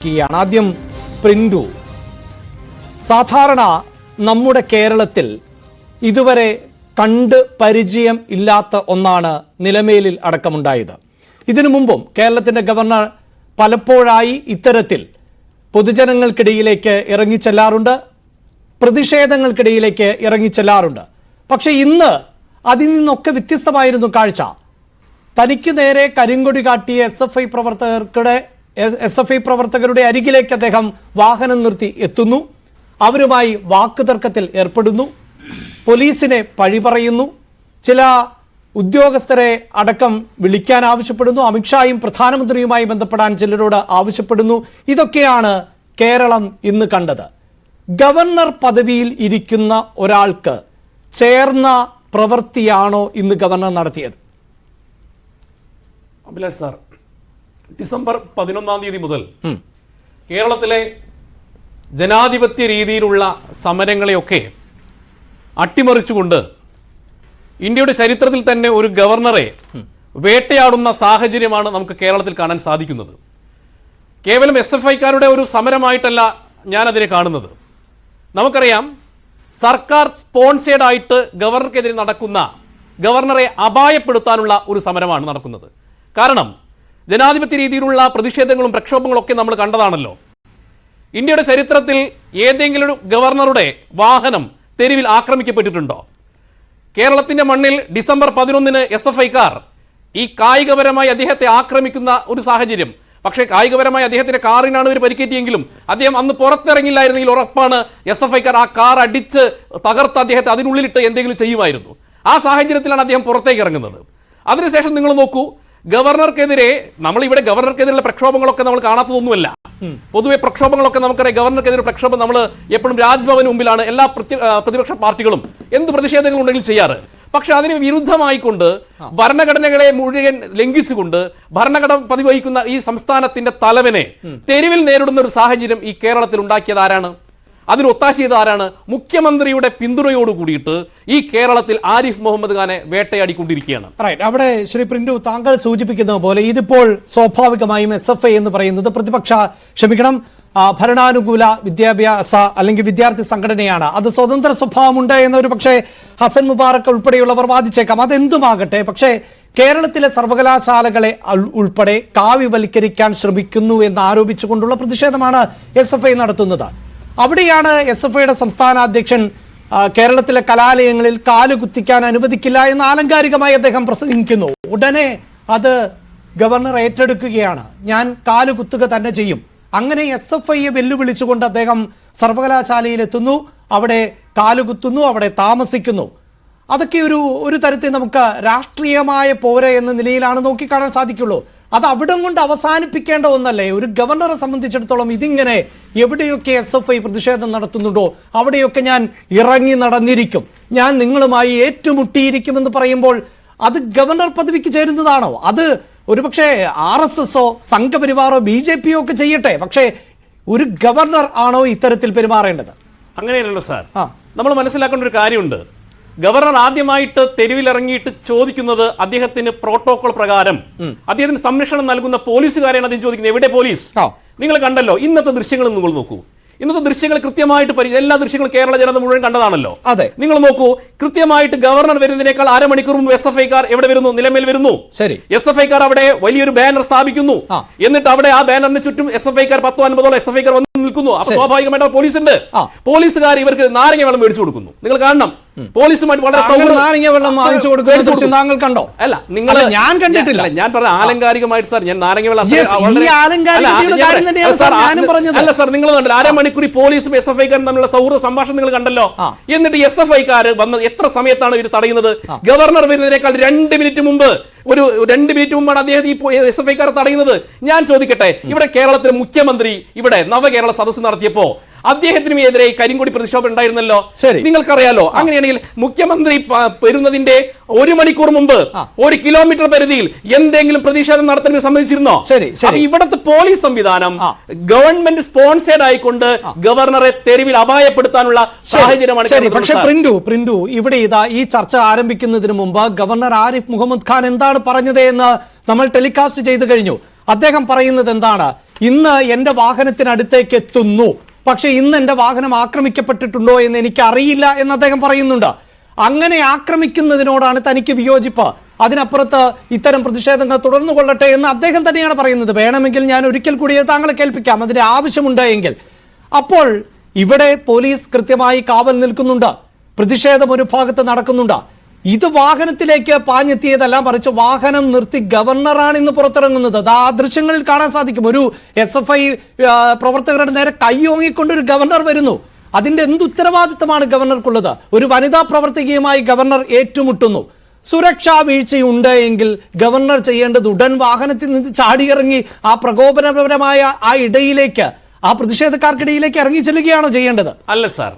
ആദ്യം പ്രിന്റു. സാധാരണ നമ്മുടെ കേരളത്തിൽ ഇതുവരെ കണ്ട് പരിചയം ഇല്ലാത്ത ഒന്നാണ് നിലമേലിൽ അടക്കമുണ്ടായത്. ഇതിനു മുമ്പും കേരളത്തിന്റെ ഗവർണർ പലപ്പോഴായി ഇത്തരത്തിൽ പൊതുജനങ്ങൾക്കിടയിലേക്ക് ഇറങ്ങിച്ചെല്ലാറുണ്ട്, പ്രതിഷേധങ്ങൾക്കിടയിലേക്ക് ഇറങ്ങിച്ചെല്ലാറുണ്ട്. പക്ഷെ ഇന്ന് അതിൽ നിന്നൊക്കെ വ്യത്യസ്തമായിരുന്നു കാഴ്ച. തനിക്ക് നേരെ കരിങ്കൊടി കാട്ടിയ എസ് എഫ് ഐ പ്രവർത്തകരുടെ അരികിലേക്ക് അദ്ദേഹം വാഹനം നിർത്തി എത്തുന്നു, അവരുമായി വാക്കുതർക്കത്തിൽ ഏർപ്പെടുന്നു, പോലീസിനെ പഴി പറയുന്നു, ചില ഉദ്യോഗസ്ഥരെ അടക്കം വിളിക്കാൻ ആവശ്യപ്പെടുന്നു, അമിത്ഷായും പ്രധാനമന്ത്രിയുമായി ബന്ധപ്പെടാൻ ചിലരോട് ആവശ്യപ്പെടുന്നു. ഇതൊക്കെയാണ് കേരളം ഇന്ന് കണ്ടത്. ഗവർണർ പദവിയിൽ ഇരിക്കുന്ന ഒരാൾക്ക് ചേർന്ന പ്രവൃത്തിയാണോ ഇന്ന് ഗവർണർ നടത്തിയത്? അഭിലാഷ് സാർ, ഡിസംബർ 11 മുതൽ കേരളത്തിലെ ജനാധിപത്യ രീതിയിലുള്ള സമരങ്ങളെയൊക്കെ അട്ടിമറിച്ചുകൊണ്ട് ഇന്ത്യയുടെ ചരിത്രത്തിൽ തന്നെ ഒരു ഗവർണറെ വേട്ടയാടുന്ന സാഹചര്യമാണ് നമുക്ക് കേരളത്തിൽ കാണാൻ സാധിക്കുന്നത്. കേവലം SFIക്കാരുടെ ഒരു സമരമായിട്ടല്ല ഞാനതിനെ കാണുന്നത്. നമുക്കറിയാം, സർക്കാർ സ്പോൺസേഡ് ആയിട്ട് ഗവർണർക്കെതിരെ നടക്കുന്ന, ഗവർണറെ അപായപ്പെടുത്താനുള്ള ഒരു സമരമാണ് നടക്കുന്നത്. കാരണം ജനാധിപത്യ രീതിയിലുള്ള പ്രതിഷേധങ്ങളും പ്രക്ഷോഭങ്ങളും ഒക്കെ നമ്മൾ കണ്ടതാണല്ലോ. ഇന്ത്യയുടെ ചരിത്രത്തിൽ ഏതെങ്കിലും ഒരു ഗവർണറുടെ വാഹനം തെരുവിൽ ആക്രമിക്കപ്പെട്ടിട്ടുണ്ടോ? കേരളത്തിന്റെ മണ്ണിൽ ഡിസംബർ 11 SFIക്കാർ ഈ കായികപരമായി അദ്ദേഹത്തെ ആക്രമിക്കുന്ന ഒരു സാഹചര്യം. പക്ഷേ കായികപരമായി അദ്ദേഹത്തിന്റെ കാറിനാണ് ഇവർ പരിക്കേറ്റിയെങ്കിലും അദ്ദേഹം അന്ന് പുറത്തിറങ്ങില്ലായിരുന്നെങ്കിൽ ഉറപ്പാണ് SFIക്കാർ ആ കാർ അടിച്ച് തകർത്ത് അദ്ദേഹത്തെ അതിനുള്ളിലിട്ട് എന്തെങ്കിലും ചെയ്യുമായിരുന്നു. ആ സാഹചര്യത്തിലാണ് അദ്ദേഹം പുറത്തേക്ക് ഇറങ്ങുന്നത്. അതിനുശേഷം നിങ്ങൾ നോക്കൂ, ഗവർണർക്കെതിരെ നമ്മളിവിടെ ഗവർണർക്കെതിരെയുള്ള പ്രക്ഷോഭങ്ങളൊക്കെ നമ്മൾ കാണാത്തതൊന്നുമല്ല. പൊതുവെ പ്രക്ഷോഭങ്ങളൊക്കെ നമുക്കറിയാം. ഗവർണർക്കെതിരെ പ്രക്ഷോഭം നമ്മൾ എപ്പോഴും രാജ്ഭവന് മുമ്പിലാണ് എല്ലാ പ്രതിപക്ഷ പാർട്ടികളും എന്ത് പ്രതിഷേധങ്ങൾ ഉണ്ടെങ്കിലും ചെയ്യാറ്. പക്ഷെ അതിന് വിരുദ്ധമായിക്കൊണ്ട് ഭരണഘടനകളെ മുഴുവൻ ലംഘിച്ചുകൊണ്ട് ഭരണഘടന പതിവഹിക്കുന്ന ഈ സംസ്ഥാനത്തിന്റെ തലവനെ തെരുവിൽ നേരിടുന്ന ഒരു സാഹചര്യം ഈ കേരളത്തിൽ ഉണ്ടാക്കിയത് ആരാണ്? അതിന് ഒത്താശ ചെയ്ത ആരാണ്? മുഖ്യമന്ത്രിയുടെ പിന്തുണയോട് കൂടിയിട്ട് ഈ കേരളത്തിൽ ആരിഫ് മുഹമ്മദ് ഖാനെ വേട്ടയാടിക്കൊണ്ടിരിക്കുകയാണ്. അവിടെ ശ്രീ പ്രിന്റു, താങ്കൾ സൂചിപ്പിക്കുന്നത് പോലെ ഇതിപ്പോൾ സ്വാഭാവികമായും SFI എന്ന് പറയുന്നത് ഭരണാനുകൂല വിദ്യാഭ്യാസ അല്ലെങ്കിൽ വിദ്യാർത്ഥി സംഘടനയാണ്. അത് സ്വതന്ത്ര സ്വഭാവമുണ്ട് എന്നൊരു പക്ഷേ ഹസൻ മുബാറക്ക് ഉൾപ്പെടെയുള്ളവർ വാദിച്ചേക്കാം. അതെന്തുമാകട്ടെ, പക്ഷേ കേരളത്തിലെ സർവകലാശാലകളെ ഉൾപ്പെടെ കാവ്യവൽക്കരിക്കാൻ ശ്രമിക്കുന്നു എന്ന് ആരോപിച്ചുകൊണ്ടുള്ള പ്രതിഷേധമാണ് SFI നടത്തുന്നത്. അവിടെയാണ് SFIയുടെ സംസ്ഥാന അധ്യക്ഷൻ കേരളത്തിലെ കലാലയങ്ങളിൽ കാലുകുത്തിക്കാൻ അനുവദിക്കില്ല എന്ന് ആലങ്കാരികമായി അദ്ദേഹം പ്രസംഗിക്കുന്നു. ഉടനെ അത് ഗവർണർ ഏറ്റെടുക്കുകയാണ്. ഞാൻ കാലുകുത്തുക തന്നെ ചെയ്യും. അങ്ങനെ SFIയെ വെല്ലുവിളിച്ചുകൊണ്ട് അദ്ദേഹം സർവകലാശാലയിൽ എത്തുന്നു, അവിടെ കാലുകുത്തുന്നു, അവിടെ താമസിക്കുന്നു. അതൊക്കെ ഒരു തരത്തിൽ നമുക്ക് രാഷ്ട്രീയമായ പോര എന്ന നിലയിലാണ് നോക്കിക്കാണാൻ സാധിക്കുള്ളൂ. അത് അവിടം കൊണ്ട് അവസാനിപ്പിക്കേണ്ട ഒന്നല്ലേ? ഒരു ഗവർണറെ സംബന്ധിച്ചിടത്തോളം ഇതിങ്ങനെ എവിടെയൊക്കെ SFI പ്രതിഷേധം നടത്തുന്നുണ്ടോ അവിടെയൊക്കെ ഞാൻ ഇറങ്ങി നടന്നിരിക്കും, ഞാൻ നിങ്ങളുമായി ഏറ്റുമുട്ടിയിരിക്കുമെന്ന് പറയുമ്പോൾ അത് ഗവർണർ പദവിക്ക് ചേരുന്നതാണോ? അത് ഒരുപക്ഷെ RSSോ സംഘപരിവാറോ BJPയോ ഒക്കെ ചെയ്യട്ടെ, പക്ഷേ ഒരു ഗവർണർ ആണോ ഇത്തരത്തിൽ പെരുമാറേണ്ടത്? അങ്ങനെയല്ലല്ലോ സാർ. നമ്മൾ മനസ്സിലാക്കേണ്ട ഒരു കാര്യമുണ്ട്. ഗവർണർ ആദ്യമായിട്ട് തെരുവിലിറങ്ങിയിട്ട് ചോദിക്കുന്നത് അദ്ദേഹത്തിന് പ്രോട്ടോകോൾ പ്രകാരം അദ്ദേഹത്തിന് സംരക്ഷണം നൽകുന്ന പോലീസുകാരെയാണ് അദ്ദേഹം ചോദിക്കുന്നത്. എവിടെ പോലീസ്? നിങ്ങൾ കണ്ടല്ലോ ഇന്നത്തെ ദൃശ്യങ്ങൾ, നിങ്ങൾ നോക്കൂ. ഇന്നത്തെ ദൃശ്യങ്ങൾ കൃത്യമായിട്ട് എല്ലാ ദൃശ്യങ്ങളും കേരള ജനത മുഴുവൻ കണ്ടതാണല്ലോ. അതെ, നിങ്ങൾ നോക്കൂ, കൃത്യമായിട്ട് ഗവർണർ വരുന്നതിനേക്കാൾ അരമണിക്കൂർ മുമ്പ് SFIക്കാർ എവിടെ വരുന്നു? നിലമേൽ വരുന്നു. ശരി, SFIക്കാർ അവിടെ വലിയൊരു ബാനർ സ്ഥാപിക്കുന്നു. എന്നിട്ട് അവിടെ ആ ബാനറിന് ചുറ്റും SFIക്കാർ 10-50 SFIക്കാർ വന്ന് നിൽക്കുന്നു. അപ്പൊ സ്വാഭാവികമായിട്ട് പോലീസ് ഉണ്ട്. പോലീസുകാർ ഇവർക്ക് നാരങ്ങ വെള്ളം മേടിച്ചു കൊടുക്കുന്നു. നിങ്ങൾ കാണണം, പോലീസുമായിട്ട് വളരെ നാരങ്ങ വെള്ളം വാങ്ങിച്ചു കൊടുക്കുന്നു. താങ്കൾ കണ്ടോ? അല്ല, നിങ്ങൾ, ഞാൻ കണ്ടിട്ടില്ല. ഞാൻ പറഞ്ഞ ആലങ്കാരികമായിട്ട് സാർ, ഞാൻ നാരങ്ങ വെള്ളം അല്ല സാർ. നിങ്ങൾ കണ്ടല്ലോ അരമണിക്കൂർ പോലീസും SFIക്കാരും തമ്മിലുള്ള സൗഹൃദ സംഭാഷണം നിങ്ങൾ കണ്ടല്ലോ. എന്നിട്ട് SFIക്കാർ വന്നത് എത്ര സമയത്താണ് ഇവർ തടയുന്നത്? ഗവർണർ വരുന്നതിനേക്കാൾ 2 മിനിറ്റ് മുമ്പ്, ഒരു 2 മിനിറ്റ് മുമ്പാണ് അദ്ദേഹം ഈ SFIക്കാർ തടയുന്നത്. ഞാൻ ചോദിക്കട്ടെ, ഇവിടെ കേരളത്തിലെ മുഖ്യമന്ത്രി ഇവിടെ നവകേരള സദസ്സ് നടത്തിയപ്പോ അദ്ദേഹത്തിനും എതിരെ കരിങ്കൊടി പ്രതിഷേധം ഉണ്ടായിരുന്നല്ലോ, നിങ്ങൾക്കറിയാലോ. അങ്ങനെയാണെങ്കിൽ മുഖ്യമന്ത്രി വരുന്നതിന്റെ 1 മണിക്കൂർ മുമ്പ് 1 കിലോമീറ്റർ പരിധിയിൽ എന്തെങ്കിലും പ്രതിഷേധം നടത്താൻ സമ്മതിച്ചിരുന്നോ? ഇവിടുത്തെ പോലീസ് സംവിധാനം ഗവൺമെന്റ് സ്പോൺസേഡ് ആയിക്കൊണ്ട് ഗവർണറെ തെരുവിൽ അപായപ്പെടുത്താനുള്ള സാഹചര്യമാണ്. പക്ഷേ പ്രിന്റു ഇവിടെ ഇതാ ഈ ചർച്ച ആരംഭിക്കുന്നതിന് മുമ്പ് ഗവർണർ ആരിഫ് മുഹമ്മദ് ഖാൻ എന്താണ് പറഞ്ഞത് എന്ന് നമ്മൾ ടെലികാസ്റ്റ് ചെയ്തു കഴിഞ്ഞു. അദ്ദേഹം പറയുന്നത് എന്താണ്? ഇന്ന് എൻ്റെ വാഹനത്തിനടുത്തേക്ക് എത്തുന്നു, പക്ഷെ ഇന്ന് എൻ്റെ വാഹനം ആക്രമിക്കപ്പെട്ടിട്ടുണ്ടോ എന്ന് എനിക്ക് അറിയില്ല എന്ന് അദ്ദേഹം പറയുന്നുണ്ട്. അങ്ങനെ ആക്രമിക്കുന്നതിനോടാണ് തനിക്ക് വിയോജിപ്പ്. അതിനപ്പുറത്ത് ഇത്തരം പ്രതിഷേധങ്ങൾ തുടർന്നു കൊള്ളട്ടെ എന്ന് അദ്ദേഹം തന്നെയാണ് പറയുന്നത്. വേണമെങ്കിൽ ഞാൻ ഒരിക്കൽ കൂടി താങ്കളെ കേൾപ്പിക്കാം, അതിന്റെ ആവശ്യമുണ്ട് എങ്കിൽ. അപ്പോൾ ഇവിടെ പോലീസ് കൃത്യമായി കാവൽ നിൽക്കുന്നുണ്ട്, പ്രതിഷേധം ഒരു ഭാഗത്ത് നടക്കുന്നുണ്ട്. ഇത് വാഹനത്തിലേക്ക് പാഞ്ഞെത്തിയതല്ല, മറിച്ച് വാഹനം നിർത്തി ഗവർണറാണ് ഇന്ന് പുറത്തിറങ്ങുന്നത്. അത് ആ ദൃശ്യങ്ങളിൽ കാണാൻ സാധിക്കും. ഒരു SFI പ്രവർത്തകരുടെ നേരെ കൈയോങ്ങിക്കൊണ്ടൊരു ഗവർണർ വരുന്നു. അതിന്റെ എന്ത് ഉത്തരവാദിത്തമാണ് ഗവർണർക്കുള്ളത്? ഒരു വനിതാ പ്രവർത്തകയുമായി ഗവർണർ ഏറ്റുമുട്ടുന്നു. സുരക്ഷാ വീഴ്ചയുണ്ട് എങ്കിൽ ഗവർണർ ചെയ്യേണ്ടത് ഉടൻ വാഹനത്തിൽ നിന്ന് ചാടിയിറങ്ങി ആ പ്രകോപനപരമായ ആ ഇടയിലേക്ക്, ആ പ്രതിഷേധക്കാർക്കിടയിലേക്ക് ഇറങ്ങി ചെല്ലുകയാണോ ചെയ്യേണ്ടത്? അല്ല സാർ,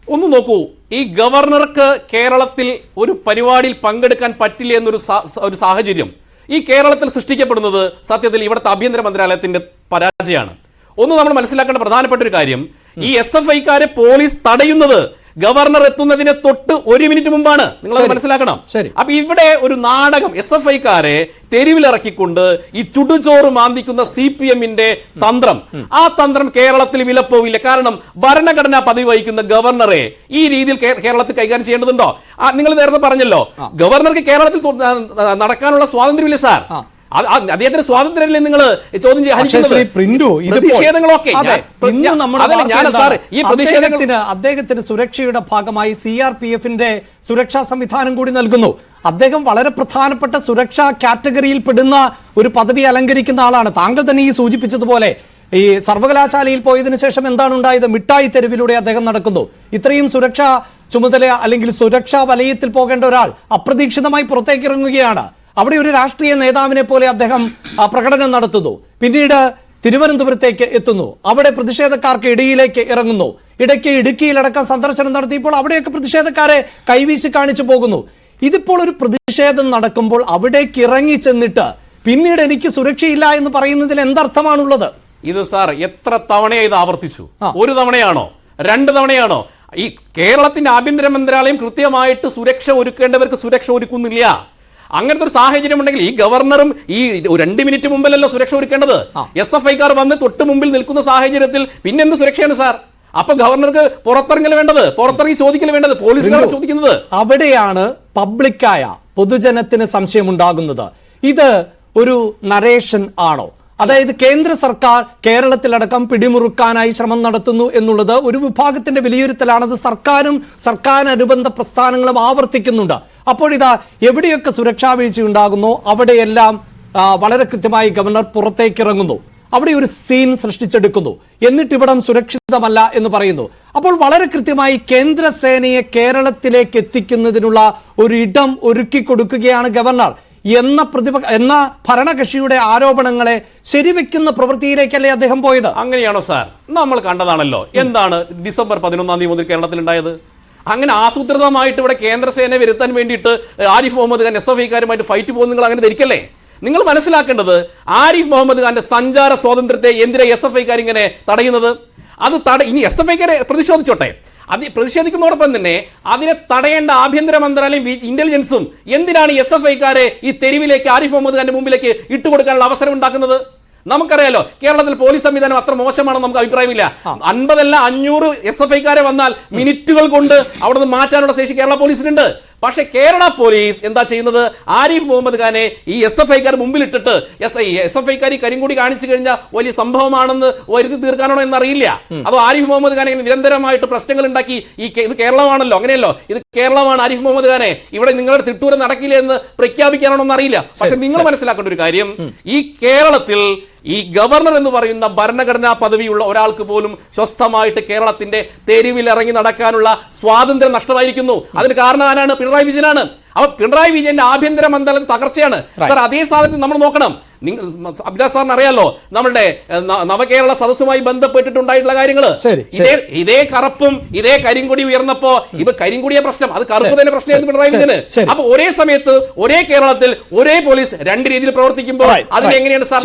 ഒന്ന് നോക്കൂ. ഈ ഗവർണർക്ക് കേരളത്തിൽ ഒരു പരിപാടിയിൽ പങ്കെടുക്കാൻ പറ്റില്ല എന്നൊരു ഒരു സാഹചര്യം ഈ കേരളത്തിൽ സൃഷ്ടിക്കപ്പെടുന്നത് സത്യത്തിൽ ഇവിടുത്തെ ആഭ്യന്തര മന്ത്രാലയത്തിന്റെ പരാജയമാണ്. ഒന്ന് നമ്മൾ മനസ്സിലാക്കേണ്ട പ്രധാനപ്പെട്ട ഒരു കാര്യം, ഈ SFIക്കാരെ പോലീസ് തടയുന്നത് ഗവർണർ എത്തുന്നതിന് തൊട്ട് 1 മിനിറ്റ് മുമ്പാണ്. നിങ്ങൾ മനസ്സിലാക്കണം. അപ്പൊ ഇവിടെ ഒരു നാടകം, SFIക്കാരെ തെരുവിലിറക്കിക്കൊണ്ട് ഈ ചുടുചോറ് മാന്തിക്കുന്ന CPM-ന്റെ തന്ത്രം, ആ തന്ത്രം കേരളത്തിൽ വിലപ്പോവില്ല. കാരണം ഭരണഘടനാ പദവി വഹിക്കുന്ന ഗവർണറെ ഈ രീതിയിൽ കേരളത്തിൽ കൈകാര്യം ചെയ്യേണ്ടതുണ്ടോ? നിങ്ങൾ നേരത്തെ പറഞ്ഞല്ലോ, ഗവർണർക്ക് കേരളത്തിൽ നടക്കാനുള്ള സ്വാതന്ത്ര്യമില്ല സാർ. അദ്ദേഹത്തിന് സ്വാതന്ത്ര്യമല്ലേ നിങ്ങൾ ചോദ്യം അദ്ദേഹത്തിന് സുരക്ഷയുടെ ഭാഗമായി CRPF-ന്റെ സുരക്ഷാ സംവിധാനം കൂടി നൽകുന്നു. അദ്ദേഹം വളരെ പ്രധാനപ്പെട്ട സുരക്ഷാ കാറ്റഗറിയിൽ പെടുന്ന ഒരു പദവി അലങ്കരിക്കുന്ന ആളാണ്. താങ്കൾ തന്നെ ഈ സൂചിപ്പിച്ചതുപോലെ ഈ സർവകലാശാലയിൽ പോയതിനു ശേഷം എന്താണ് ഉണ്ടായത്? മിഠായി തെരുവിലൂടെ അദ്ദേഹം നടക്കുന്നു. ഇത്രയും സുരക്ഷാ ചുമതല അല്ലെങ്കിൽ സുരക്ഷാ വലയത്തിൽ പോകേണ്ട ഒരാൾ അപ്രതീക്ഷിതമായി പുറത്തേക്ക് ഇറങ്ങുകയാണ്. അവിടെ ഒരു രാഷ്ട്രീയ നേതാവിനെ പോലെ അദ്ദേഹം പ്രകടനം നടത്തുന്നു. പിന്നീട് തിരുവനന്തപുരത്തേക്ക് എത്തുന്നു, അവിടെ പ്രതിഷേധക്കാർക്ക് ഇടയിലേക്ക് ഇറങ്ങുന്നു. ഇടയ്ക്ക് ഇടുക്കിയിലടക്കം സന്ദർശനം നടത്തിയപ്പോൾ അവിടെയൊക്കെ പ്രതിഷേധക്കാരെ കൈവീശി കാണിച്ചു പോകുന്നു. ഇതിപ്പോൾ ഒരു പ്രതിഷേധം നടക്കുമ്പോൾ അവിടേക്ക് ഇറങ്ങി ചെന്നിട്ട് പിന്നീട് എനിക്ക് സുരക്ഷയില്ല എന്ന് പറയുന്നതിൽ എന്തർത്ഥമാണുള്ളത്? ഇത് സാർ എത്ര തവണയായി ഇത് ആവർത്തിച്ചു? ഒരു തവണയാണോ? 2 തവണയാണോ? ഈ കേരളത്തിന്റെ ആഭ്യന്തര മന്ത്രാലയം കൃത്യമായിട്ട് സുരക്ഷ ഒരുക്കേണ്ടവർക്ക് സുരക്ഷ ഒരുക്കുന്നില്ല. അങ്ങനത്തെ ഒരു സാഹചര്യം ഉണ്ടെങ്കിൽ ഈ ഗവർണറും ഈ 2 മിനിറ്റ് മുമ്പിലല്ലോ സുരക്ഷ ഒരുക്കേണ്ടത്. SFIക്കാർ വന്ന് തൊട്ട് മുമ്പിൽ നിൽക്കുന്ന സാഹചര്യത്തിൽ പിന്നെന്ത് സുരക്ഷയാണ് സാർ? അപ്പൊ ഗവർണർക്ക് പുറത്തിറങ്ങൽ വേണ്ടത്, പുറത്തിറങ്ങി ചോദിക്കൽ വേണ്ടത്, പോലീസുകാരെ ചോദിക്കുന്നത്. അവിടെയാണ് പബ്ലിക്കായ പൊതുജനത്തിന് സംശയമുണ്ടാകുന്നത്. ഇത് ഒരു നരേഷൻ ആണോ? അതായത് കേന്ദ്ര സർക്കാർ കേരളത്തിലടക്കം പിടിമുറുക്കാനായി ശ്രമം നടത്തുന്നു എന്നുള്ളത് ഒരു വിഭാഗത്തിന്റെ വിലയിരുത്തലാണത്. സർക്കാരും സർക്കാരിനനുബന്ധ പ്രസ്ഥാനങ്ങളും ആവർത്തിക്കുന്നുണ്ട്. അപ്പോഴിതാ എവിടെയൊക്കെ സുരക്ഷാ വീഴ്ച ഉണ്ടാകുന്നു അവിടെയെല്ലാം വളരെ കൃത്യമായി ഗവർണർ പുറത്തേക്ക് ഇറങ്ങുന്നു. അവിടെ ഒരു സീൻ സൃഷ്ടിച്ചെടുക്കുന്നു. എന്നിട്ട് ഇവിടം സുരക്ഷിതമല്ല എന്ന് പറയുന്നു. അപ്പോൾ വളരെ കൃത്യമായി കേന്ദ്ര സേനയെ കേരളത്തിലേക്ക് എത്തിക്കുന്നതിനുള്ള ഒരു ഇടം ഒരുക്കി കൊടുക്കുകയാണ് ഗവർണർ എന്ന ഭരണകക്ഷിയുടെ ആരോപണങ്ങളെ ശരിവെക്കുന്ന പ്രവൃത്തിയിലേക്കല്ലേ അദ്ദേഹം പോയത്? അങ്ങനെയാണോ സാർ? നമ്മൾ കണ്ടതാണല്ലോ എന്താണ് ഡിസംബർ 11-ാം തീയതി മുതൽ കേരളത്തിൽ ഉണ്ടായത്. അങ്ങനെ ആസൂത്രിതമായിട്ട് ഇവിടെ കേന്ദ്രസേനയെ വരുത്താൻ വേണ്ടിയിട്ട് ആരിഫ് മുഹമ്മദ് ഖാൻ SFIക്കാരുമായിട്ട് ഫൈറ്റ് പോകുന്ന നിങ്ങൾ അങ്ങനെ ധരിക്കല്ലേ? നിങ്ങൾ മനസ്സിലാക്കേണ്ടത്, ആരിഫ് മുഹമ്മദ് ഖാന്റെ സഞ്ചാര സ്വാതന്ത്ര്യത്തെ എന്തിനാ SFIക്കാർ ഇങ്ങനെ തടയുന്നത്? അത് ഇനി SFIക്കാരെ പ്രതിഷേധിച്ചോട്ടെ, അത് പ്രതിഷേധിക്കുന്നതോടൊപ്പം തന്നെ അതിനെ തടയേണ്ട ആഭ്യന്തര മന്ത്രാലയം ഇന്റലിജൻസും എന്തിനാണ് SFIക്കാരെ ഈ തെരുവിലേക്ക് ആരിഫ് മുഹമ്മദ് ഖാന്റെ മുമ്പിലേക്ക് ഇട്ടുകൊടുക്കാനുള്ള അവസരം ഉണ്ടാക്കുന്നത്? നമുക്കറിയാലോ കേരളത്തിൽ പോലീസ് സംവിധാനം അത്ര മോശമാണെന്ന് നമുക്ക് അഭിപ്രായമില്ല. 50 അല്ല 500 SFIക്കാരെ വന്നാൽ മിനിറ്റുകൾ കൊണ്ട് അവിടെ നിന്ന് മാറ്റാനുള്ള ശേഷി കേരള പോലീസിനുണ്ട്. പക്ഷേ കേരള പോലീസ് എന്താ ചെയ്യുന്നത്? ആരിഫ് മുഹമ്മദ് ഖാനെ ഈ SFIക്കാർ മുമ്പിലിട്ടിട്ട് SFIക്കാർ ഈ കരിങ്കൂടി കാണിച്ചു കഴിഞ്ഞാൽ വലിയ സംഭവമാണെന്ന് വരുത്തി തീർക്കാനാണോ എന്നറിയില്ല. അതോ ആരിഫ് മുഹമ്മദ് ഖാനെ നിരന്തരമായിട്ട് പ്രശ്നങ്ങൾ ഉണ്ടാക്കി ഇത് കേരളമാണല്ലോ, അങ്ങനെയല്ലോ, ഇത് കേരളമാണ് ആരിഫ് മുഹമ്മദ് ഖാനെ ഇവിടെ നിങ്ങളുടെ തിട്ടൂരം നടക്കില്ല എന്ന് പ്രഖ്യാപിക്കാനാണോ എന്നറിയില്ല. പക്ഷെ നിങ്ങൾ മനസ്സിലാക്കേണ്ട ഒരു കാര്യം, ഈ കേരളത്തിൽ ഈ ഗവർണർ എന്ന് പറയുന്ന ഭരണഘടനാ പദവിയുള്ള ഒരാൾക്ക് പോലും സ്വസ്ഥമായിട്ട് കേരളത്തിന്റെ തെരുവിൽ ഇറങ്ങി നടക്കാനുള്ള സ്വാതന്ത്ര്യം നഷ്ടമായിരിക്കുന്നു. അതിന് കാരണം ആരാണ്? പിണറായി വിജയനാണ്. അപ്പൊ പിണറായി വിജയന്റെ ആഭ്യന്തര മന്ത്രാലയം തകർച്ചയാണ് സാർ. അതേ സാധനത്തിൽ നമ്മൾ നോക്കണം. അഭിലാഷ് സാറിന് അറിയാലോ നമ്മളുടെ നവകേരള സദസ്സുമായി ബന്ധപ്പെട്ടിട്ടുണ്ടായിട്ടുള്ള കാര്യങ്ങൾ. ഇതേ കറുപ്പും ഇതേ കരിങ്കൊടി ഉയർന്നപ്പോ ഇപ്പൊ കരിങ്കൊടിയ പ്രശ്നം, അത് കറുപ്പ് തന്നെ പ്രശ്നമായിരുന്നു പിണറായി വിജയന്. അപ്പൊ ഒരേ സമയത്ത് ഒരേ കേരളത്തിൽ ഒരേ പോലീസ് 2 രീതിയിൽ പ്രവർത്തിക്കുമ്പോൾ അതിനെങ്ങനെയാണ് സാർ?